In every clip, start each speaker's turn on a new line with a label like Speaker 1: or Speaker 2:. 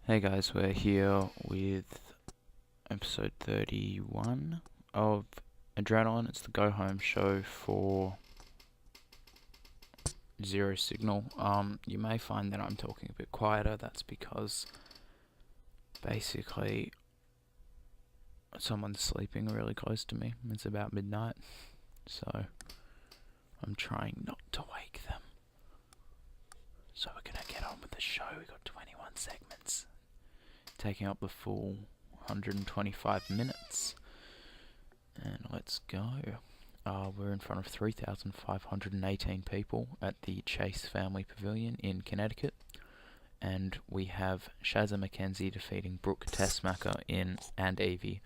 Speaker 1: Hey guys, we're here with episode 31 of Adrenaline. It's the go home show for Zero Signal. You may find that I'm talking a bit quieter. That's because basically someone's sleeping really close to me. It's about midnight, so I'm trying not to wake them. So we're gonna get on with the show. We got 21 segments, taking up the full 125 minutes. And let's go. We're in front of 3,518 people at the Chase Family Pavilion in Connecticut. And we have Shazza McKenzie defeating Brooke Tessmacher and Evie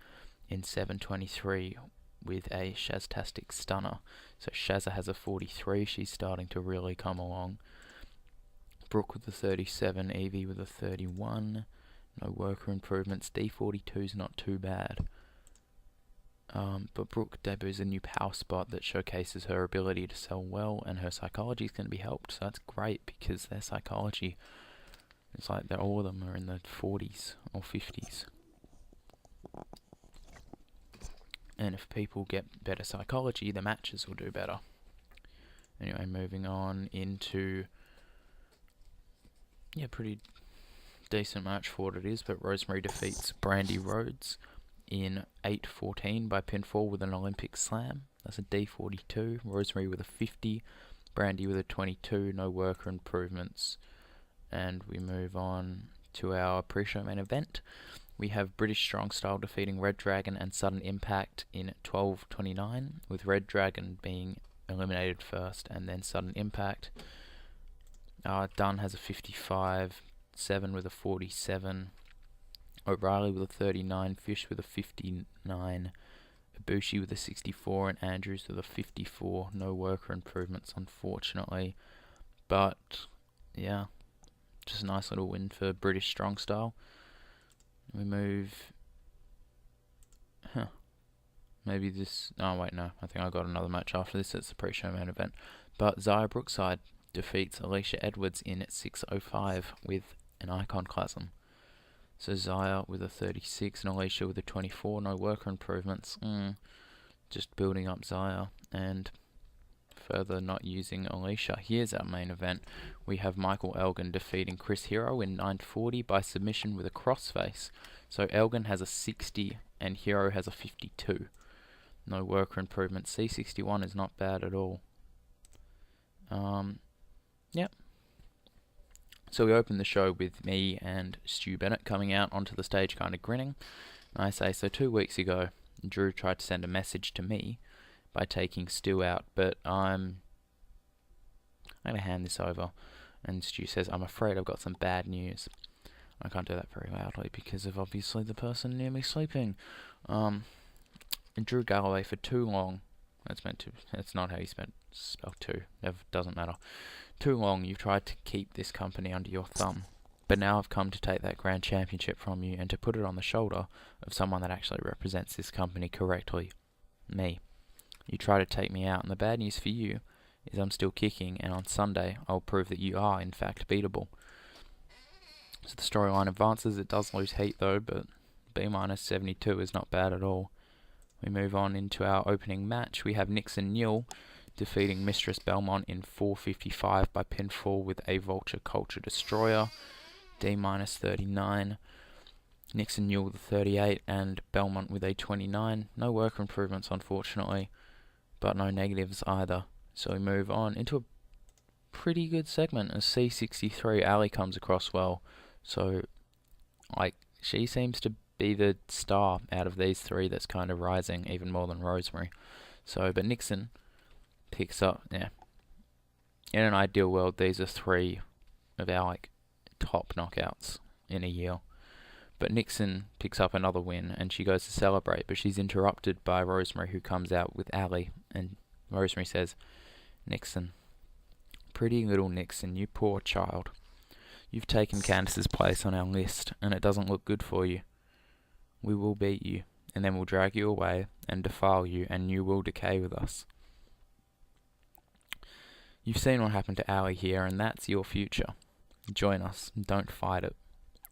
Speaker 1: in 7:23 with a Shaztastic stunner. So Shazza has a 43. She's starting to really come along. Brooke with a 37, Evie with a 31. No worker improvements. D42's not too bad. But Brooke debuts a new power spot that showcases her ability to sell well, and her psychology is going to be helped. So that's great because their psychology is like all of them are in the 40s or 50s. And if people get better psychology, the matches will do better. Anyway, moving on into pretty decent match for what it is, but Rosemary defeats Brandy Rhodes in 8:14 by pinfall with an Olympic slam. That's a D42. Rosemary with a 50, Brandy with a 22, no worker improvements. And we move on to our pre-show main event. We have British Strong Style defeating Red Dragon and Sudden Impact in 12:29, with Red Dragon being eliminated first and then Sudden Impact. Dunn has a 55, Seven with a 47, O'Reilly with a 39, Fish with a 59, Ibushi with a 64, and Andrews with a 54. No worker improvements, unfortunately. But, yeah, just a nice little win for British Strong Style. We move... Maybe this... Oh, wait, no. I think I got another match after this. It's the pre-show main event. But Zaya Brookside defeats Alicia Edwards in 6:05 with an iconoclasm. So Zaya with a 36 and Alicia with a 24. No worker improvements. Just building up Zaya and further not using Alicia. Here's our main event. We have Michael Elgin defeating Chris Hero in 9:40 by submission with a crossface. So Elgin has a 60 and Hero has a 52. No worker improvement. C61 is not bad at all. Yep. So we open the show with me and Stu Bennett coming out onto the stage kind of grinning. And I say, so 2 weeks ago, Drew tried to send a message to me by taking Stu out, but I'm going to hand this over. And Stu says, I'm afraid I've got some bad news. I can't do that very loudly because of obviously the person near me sleeping. And Drew Galloway for too long. That's not how you spell two. Doesn't matter. Too long you've tried to keep this company under your thumb. But now I've come to take that grand championship from you and to put it on the shoulder of someone that actually represents this company correctly. Me. You try to take me out, and the bad news for you is I'm still kicking, and on Sunday I'll prove that you are in fact beatable. So the storyline advances. It does lose heat though, but B-72 is not bad at all. We move on into our opening match. We have Nixon Newell defeating Mistress Belmont in 4:55 by pinfall with a Vulture Culture Destroyer. D-39. Nixon Newell with a 38 and Belmont with a 29. No worker improvements unfortunately, but no negatives either. So we move on into a pretty good segment. A C63, Ali comes across well. So, she seems to be the star out of these three that's kind of rising even more than Rosemary. So, but Nixon picks up, in an ideal world, these are three of our top knockouts in a year. But Nixon picks up another win and she goes to celebrate, but she's interrupted by Rosemary, who comes out with Ali, and Rosemary says, Nixon, pretty little Nixon, you poor child. You've taken Candace's place on our list and it doesn't look good for you. We will beat you, and then we'll drag you away and defile you, and you will decay with us. You've seen what happened to Ali here, and that's your future. Join us, don't fight it.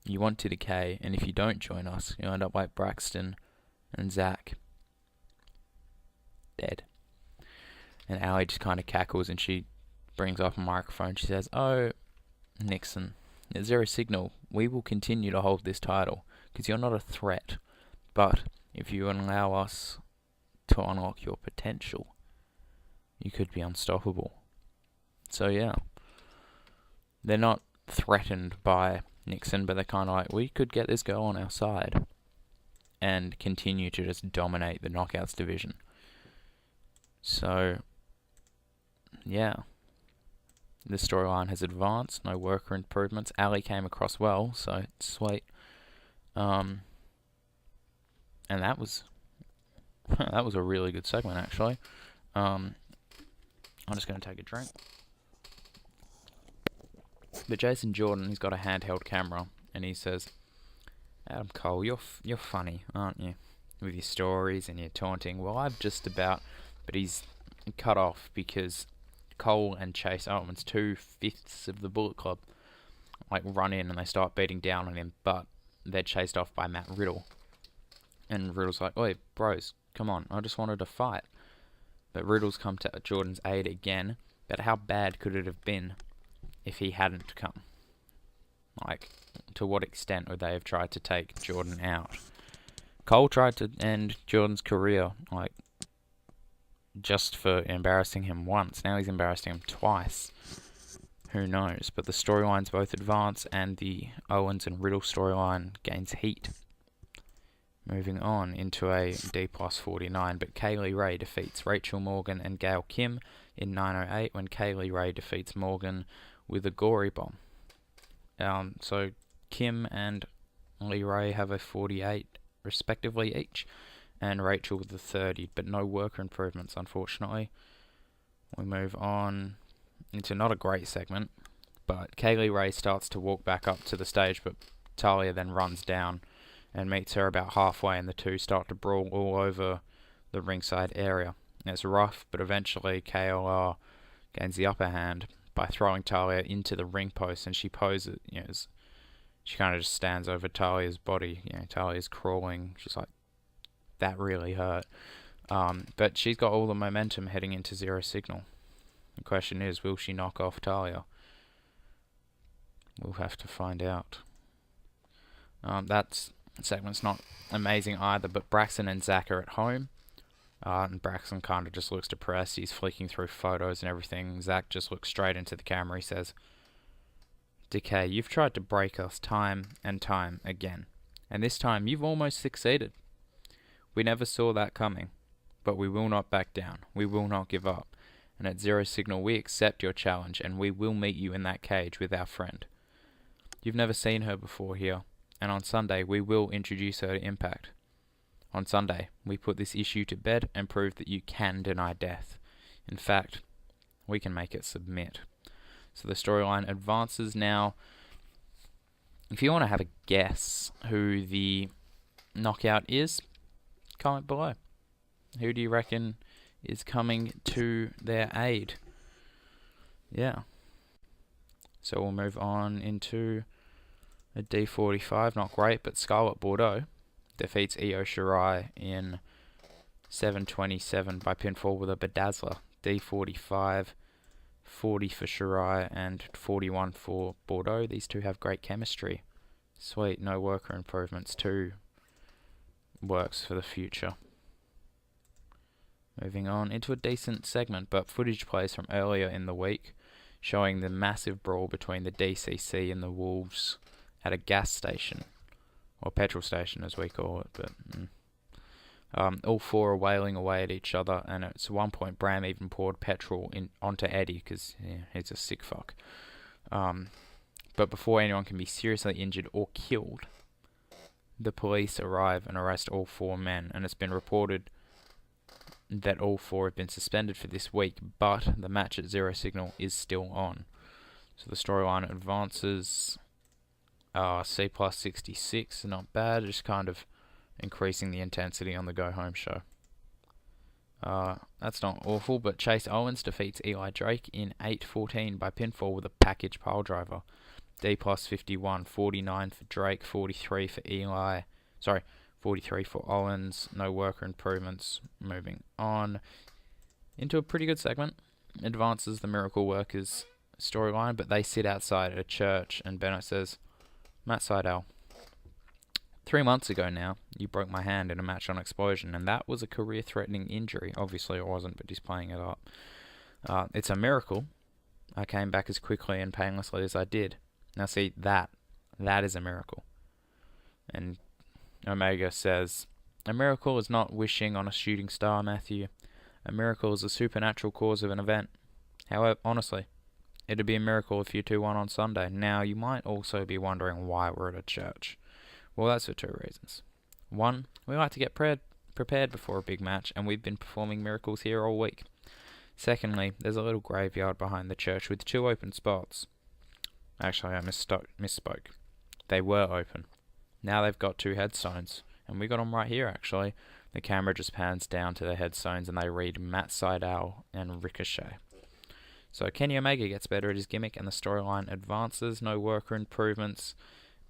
Speaker 1: You want to decay, and if you don't join us, you'll end up like Braxton and Zach. Dead. And Ali just kind of cackles, and she brings up a microphone. She says, "Oh, Nixon, at Zero Signal, we will continue to hold this title, because you're not a threat. But if you allow us to unlock your potential, you could be unstoppable." So yeah, they're not threatened by Nixon, but they're kind of like, we could get this girl on our side and continue to just dominate the Knockouts division. So yeah, the storyline has advanced. No worker improvements. Ali came across well, so sweet. And that was a really good segment, actually. I'm just going to take a drink. But Jason Jordan, he's got a handheld camera, and he says, "Adam Cole, you're funny, aren't you? With your stories and your taunting." Well, I've just about, but he's cut off because Cole and Chase Owens, 2/5 of the Bullet Club, like run in and they start beating down on him, but they're chased off by Matt Riddle. And Riddle's like, "Oi, bros, come on, I just wanted to fight." But Riddle's come to Jordan's aid again. But how bad could it have been if he hadn't come? Like, to what extent would they have tried to take Jordan out? Cole tried to end Jordan's career, like, just for embarrassing him once. Now he's embarrassing him twice. Who knows? But the storylines both advance, and the Owens and Riddle storyline gains heat. Moving on into a D+49, but Kaylee Ray defeats Rachel Morgan and Gail Kim in 9:08 when Kaylee Ray defeats Morgan with a gory bomb. So Kim and Lee Ray have a 48 respectively each, and Rachel with a 30, but no worker improvements, unfortunately. We move on into not a great segment, but Kaylee Ray starts to walk back up to the stage, but Talia then runs down and meets her about halfway, and the two start to brawl all over the ringside area. And it's rough, but eventually KLR gains the upper hand by throwing Talia into the ring post, and she poses, she kind of just stands over Talia's body. Talia's crawling. She's like, that really hurt. But she's got all the momentum heading into Zero Signal. The question is, will she knock off Talia? We'll have to find out. That segment's not amazing either, but Braxton and Zach are at home. And Braxton kind of just looks depressed. He's flicking through photos and everything. Zach just looks straight into the camera. He says, "Decay, you've tried to break us time and time again. And this time you've almost succeeded. We never saw that coming. But we will not back down. We will not give up. And at Zero Signal we accept your challenge, and we will meet you in that cage with our friend. You've never seen her before here. And on Sunday we will introduce her to Impact. On Sunday, we put this issue to bed and prove that you can deny death. In fact, we can make it submit." So the storyline advances now. If you want to have a guess who the knockout is, comment below. Who do you reckon is coming to their aid? Yeah. So we'll move on into a D45. Not great, but Scarlett Bordeaux defeats Io Shirai in 7:27 by pinfall with a bedazzler. D45, 40 for Shirai and 41 for Bordeaux. These two have great chemistry. Sweet, no worker improvements. Two works for the future. Moving on into a decent segment, but footage plays from earlier in the week showing the massive brawl between the DCC and the Wolves at a gas station. Or petrol station as we call it, but all four are wailing away at each other, and at one point Bram even poured petrol onto Eddie because he's a sick fuck. But before anyone can be seriously injured or killed, the police arrive and arrest all four men, and it's been reported that all four have been suspended for this week, but the match at Zero Signal is still on. So the storyline advances. C+66, not bad, just kind of increasing the intensity on the Go Home show. That's not awful, but Chase Owens defeats Eli Drake in 8:14 by pinfall with a package piledriver. D plus 51, 49 for Drake, 43 for Eli. Sorry, 43 for Owens. No worker improvements. Moving on into a pretty good segment. Advances the Miracle Workers storyline, but they sit outside at a church, and Bennett says, Matt Sydal, 3 months ago now, you broke my hand in a match on Explosion, and that was a career-threatening injury. Obviously it wasn't, but he's playing it up. It's a miracle I came back as quickly and painlessly as I did. Now see, that is a miracle. And Omega says, a miracle is not wishing on a shooting star, Matthew. A miracle is a supernatural cause of an event. However, honestly, it'd be a miracle if you two won on Sunday. Now, you might also be wondering why we're at a church. Well, that's for 2 reasons. 1, we like to get prepared before a big match, and we've been performing miracles here all week. Secondly, there's a little graveyard behind the church with 2 open spots. Actually, I misspoke. They were open. Now they've got 2 headstones, and we got them right here, actually. The camera just pans down to the headstones, and they read Matt Sydal and Ricochet. So Kenny Omega gets better at his gimmick, and the storyline advances. No worker improvements,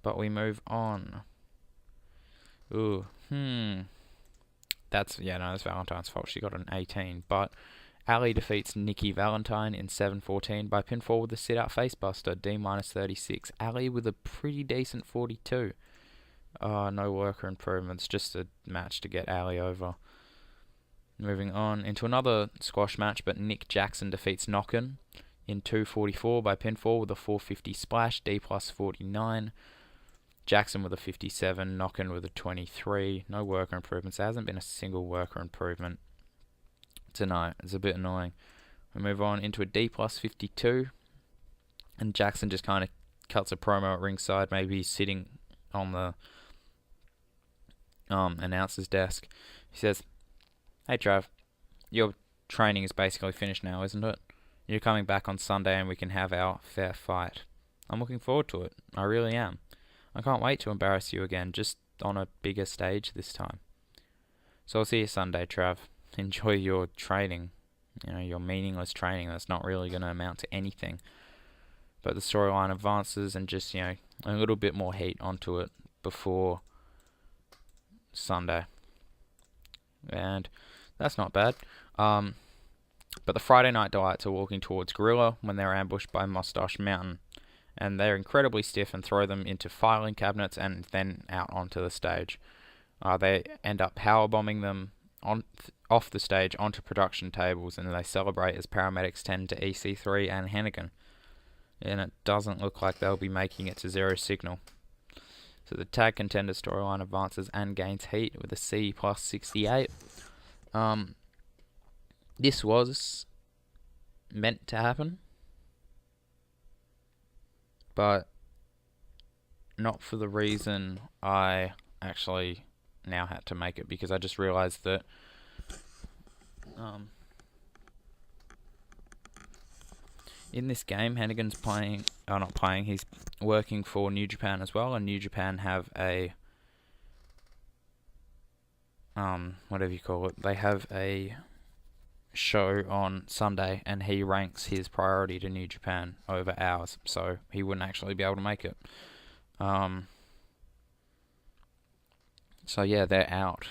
Speaker 1: but we move on. That's Valentine's fault. She got an 18, but Ali defeats Nikki Valentine in 7:14 by pinfall with a sit-out facebuster, D-36. Ali with a pretty decent 42. No worker improvements, just a match to get Ali over. Moving on into another squash match, but Nick Jackson defeats Knockin in 2:44 by pinfall with a 450 splash, D plus 49. Jackson with a 57, Knockin with a 23. No worker improvements. There hasn't been a single worker improvement tonight. It's a bit annoying. We move on into a D plus 52, and Jackson just kind of cuts a promo at ringside. Maybe he's sitting on the announcer's desk. He says, hey Trav, your training is basically finished now, isn't it? You're coming back on Sunday and we can have our fair fight. I'm looking forward to it. I really am. I can't wait to embarrass you again, just on a bigger stage this time. So I'll see you Sunday, Trav. Enjoy your training. Your meaningless training that's not really going to amount to anything. But the storyline advances and just, a little bit more heat onto it before Sunday. And that's not bad. But the Friday Night Delights are walking towards Gorilla when they're ambushed by Mustache Mountain. And they're incredibly stiff and throw them into filing cabinets and then out onto the stage. They end up powerbombing them off the stage onto production tables, and they celebrate as paramedics tend to EC3 and Hennigan. And it doesn't look like they'll be making it to Zero Signal. So the tag contender storyline advances and gains heat with a C plus 68. This was meant to happen, but not for the reason I actually now had to make it, because I just realized that in this game, Hennigan's he's working for New Japan as well, and New Japan have a whatever you call it, they have a show on Sunday, and he ranks his priority to New Japan over ours, so he wouldn't actually be able to make it. So yeah, they're out.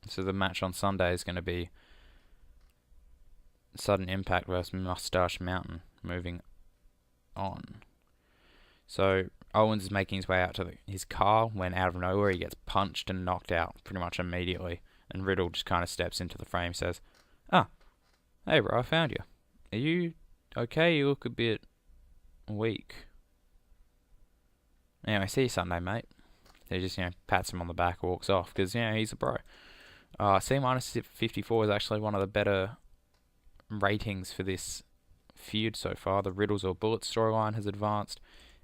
Speaker 1: So the match on Sunday is going to be Sudden Impact versus Mustache Mountain. Moving on. So Owens is making his way out to his car when out of nowhere he gets punched and knocked out pretty much immediately. And Riddle just kind of steps into the frame and says, hey bro, I found you. Are you okay? You look a bit weak. Anyway, see you Sunday, mate. He just, pats him on the back and walks off because, he's a bro. C minus 54 is actually one of the better ratings for this feud so far. The Riddles or Bullets storyline has advanced,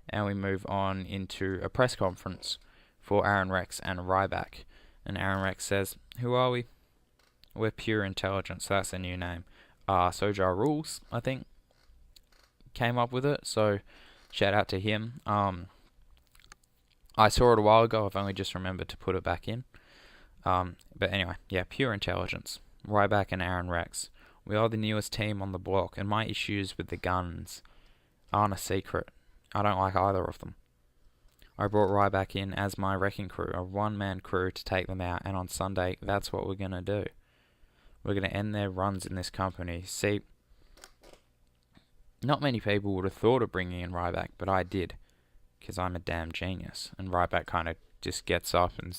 Speaker 1: and we move on into a press conference for Aaron Rex and Ryback. And Aaron Rex says, who are we? We're Pure Intelligence. That's a new name. Soja Rules, I think, came up with it, so shout out to him. I saw it a while ago. I've only just remembered to put it back in. But anyway, yeah, Pure Intelligence. Ryback and Aaron Rex. We are the newest team on the block, and my issues with the guns aren't a secret. I don't like either of them. I brought Ryback in as my wrecking crew, a one-man crew to take them out, and on Sunday, that's what we're going to do. We're going to end their runs in this company. See, not many people would have thought of bringing in Ryback, but I did, because I'm a damn genius. And Ryback kind of just gets up and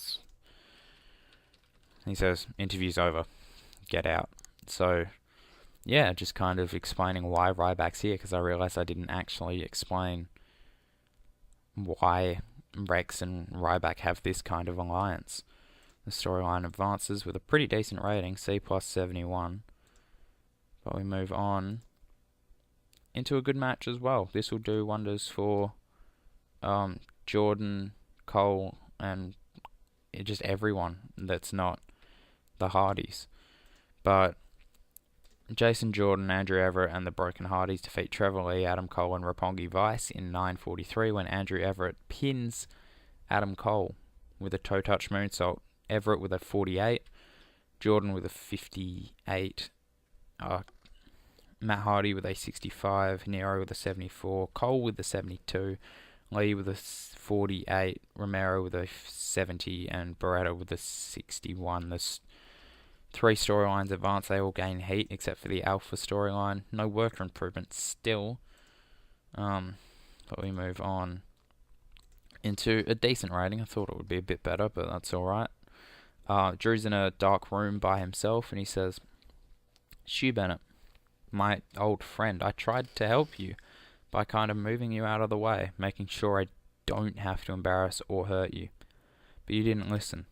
Speaker 1: he says, interview's over, get out. So, yeah, just kind of explaining why Ryback's here, because I realised I didn't actually explain why Rex and Ryback have this kind of alliance. The storyline advances with a pretty decent rating, C plus 71. But we move on into a good match as well. This will do wonders for Jordan, Cole, and just everyone that's not the Hardys. But Jason Jordan, Andrew Everett, and the Broken Hardys defeat Trevor Lee, Adam Cole, and Roppongi Vice in 9:43 when Andrew Everett pins Adam Cole with a toe touch moonsault. Everett with a 48, Jordan with a 58, Matt Hardy with a 65, Nero with a 74, Cole with a 72, Lee with a 48, Romero with a 70, and Beretta with a 61. There's 3 storylines advance. They all gain heat except for the Alpha storyline. No worker improvement still. But we move on into a decent rating. I thought it would be a bit better, but that's alright. Drew's in a dark room by himself, and he says, Stu Bennett, my old friend, I tried to help you by kind of moving you out of the way, making sure I don't have to embarrass or hurt you. But you didn't listen.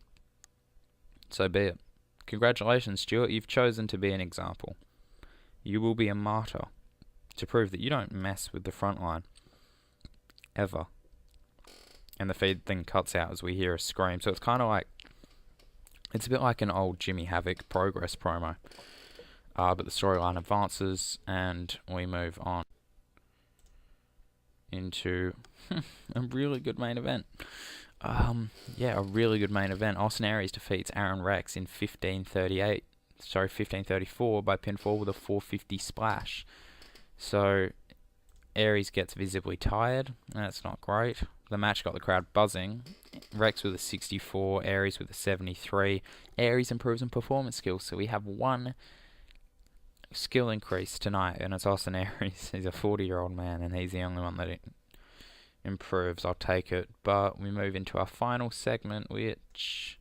Speaker 1: So be it. Congratulations, Stuart, you've chosen to be an example. You will be a martyr to prove that you don't mess with the front line. Ever. And the feed thing cuts out as we hear a scream, so it's kind of like, it's a bit like an old Jimmy Havoc Progress promo. But the storyline advances, and we move on into a really good main event. A really good main event. Austin Aries defeats Aaron Rex in 15:34 by pinfall with a 450 splash. So Aries gets visibly tired. That's not great. The match got the crowd buzzing. Rex with a 64, Aries with a 73. Aries improves in performance skills, so we have one skill increase tonight, and it's Austin Aries. He's a 40-year-old man, and he's the only one that improves. I'll take it. But we move into our final segment, which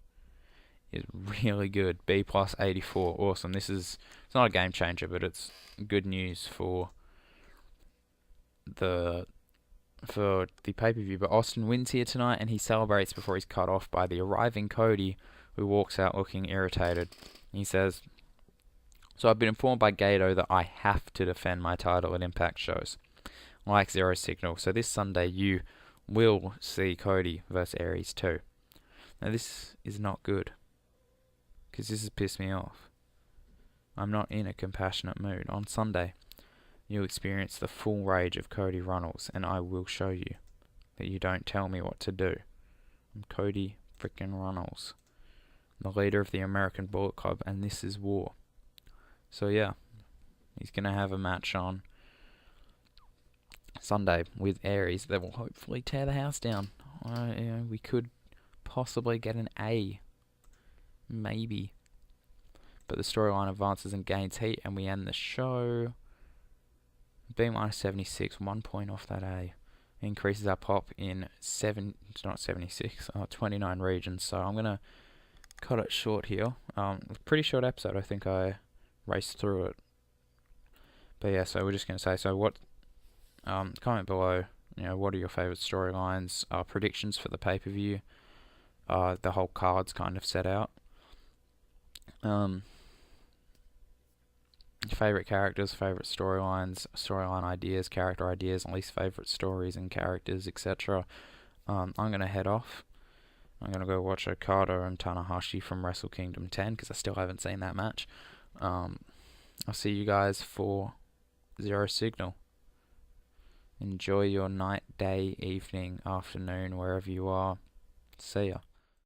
Speaker 1: is really good. B plus 84. Awesome. It's not a game changer, but it's good news for the pay-per-view. But Austin wins here tonight, and he celebrates before he's cut off by the arriving Cody, who walks out looking irritated. He says, so I've been informed by Gato that I have to defend my title at Impact shows, like Zero Signal. So this Sunday you will see Cody versus Aries too. Now this is not good, because this has pissed me off. I'm not in a compassionate mood. On Sunday, you'll experience the full rage of Cody Runnels, and I will show you that you don't tell me what to do. I'm Cody frickin' Runnels, the leader of the American Bullet Club, and this is war. So yeah, he's going to have a match on Sunday with Aries that will hopefully tear the house down. We could possibly get an A. Maybe. But the storyline advances and gains heat, and we end the show B minus 76, 1 point off that A. Increases our pop in 29 regions. So I'm going to cut it short here. Pretty short episode. I think I raced through it. But yeah, so we're just going to say, so what, comment below, what are your favourite storylines, predictions for the pay-per-view, the whole card's kind of set out. Favourite characters, favourite storylines, storyline ideas, character ideas, least favourite stories and characters, etc. I'm going to head off. I'm going to go watch Okada and Tanahashi from Wrestle Kingdom 10, because I still haven't seen that match. I'll see you guys for Zero Signal. Enjoy your night, day, evening, afternoon, wherever you are. See ya.